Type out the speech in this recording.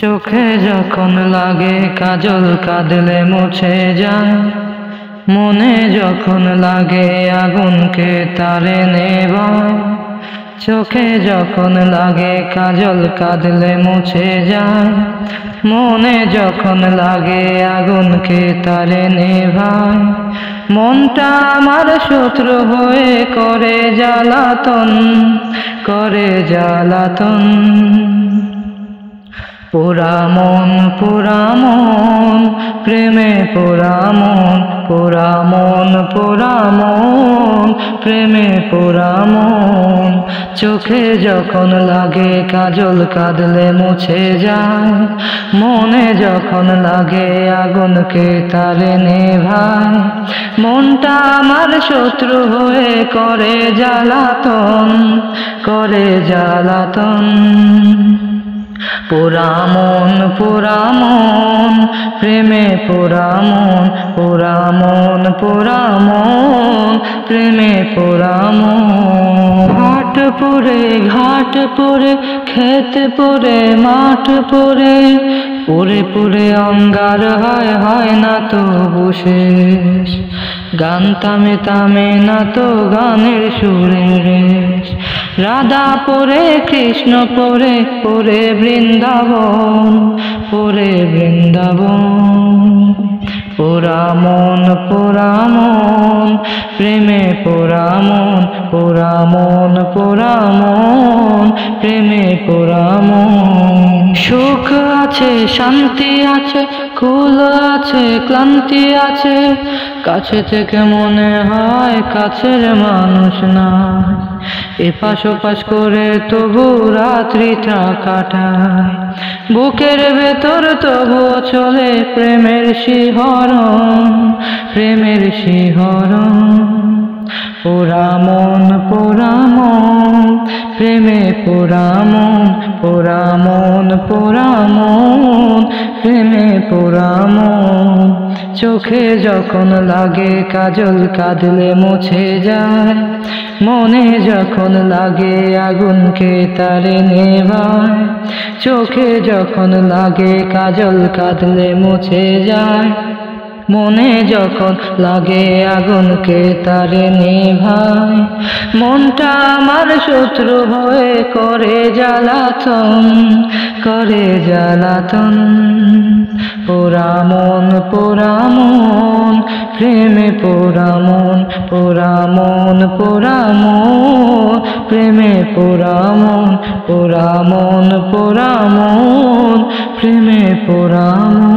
চোখে যখন লাগে কাজল কাঁদলে মুছে যায়, মনে যখন লাগে আগুনকে তারে নেভায়। চোখে যখন লাগে কাজল কাঁদলে মুছে যায়, মনে যখন লাগে আগুনকে তারে নেভায়। মনটা আমার শত্রু হয়ে করে জ্বালাতন, করে জ্বালাতন। পোড়া মন পোড়া মন, প্রেমে পোড়া মন, পোড়া মন পোড়া মন, প্রেমে পোড়া মন। চোখে যখন লাগে কাজল কাঁদলে মুছে যায়, মনে যখন লাগে আগুনকে তারে নেভায়। মনটা আমার শত্রু হয়ে করে জ্বালাতন, করে জ্বালাতন। পোড়া মন পোড়া মন, প্রেমে পোড়া মন, পোড়া মন পোড়া মন, প্রেমে পোড়া মন। ঘাট পড়ে ঘাট পড়ে, ক্ষেত পড়ে মাঠ পড়ে, পড়ে পড়ে অঙ্গার হয়, হয় না তো শেষ। গান থামে থামে না তো গানের সুরে রেশ। রাধা পড়ে কৃষ্ণ পড়ে, পড়ে বৃন্দাবন, পড়ে বৃন্দাবন। পোড়া মন পোড়া মন, প্রেমে পোড়া মন, পোড়া মন পোড়া মন, প্রেমে পোড়া মন। সুখ আছে শান্তি আছে, কুল আছে ক্লান্তি আছে, কাছে থেকে মনে হয় কাছের মানুষ না। এপাশ ওপাশ করে তবু রাত্রিটা কাটায়, বুকের ভেতর তবুও চলে প্রেমের শিহরণ, প্রেমের শিহরণ। পোড়া মন পোড়া মন, প্রেমে পোড়া মন, পোড়া মন পোড়া মন, প্রেমে পোড়া মন। চোখে যখন লাগে কাজল কাঁদলে মুছে যায়, মনে যখন লাগে আগুনকে তারে নেভায়। চোখে যখন লাগে কাজল কাঁদলে মুছে যায়, মনে যখন লাগে আগুনকে তারে নেভায়। মনটা আমার শত্রু হয়ে করে জ্বালাতন, করে জ্বালাতন। পোড়া মন পোড়া মন, প্রেমে পোড়া মন, পোড়া মন পোড়া মন, প্রেমে পোড়া মন, পোড়া মন পোড়া মন, প্রেমে পোড়া মন।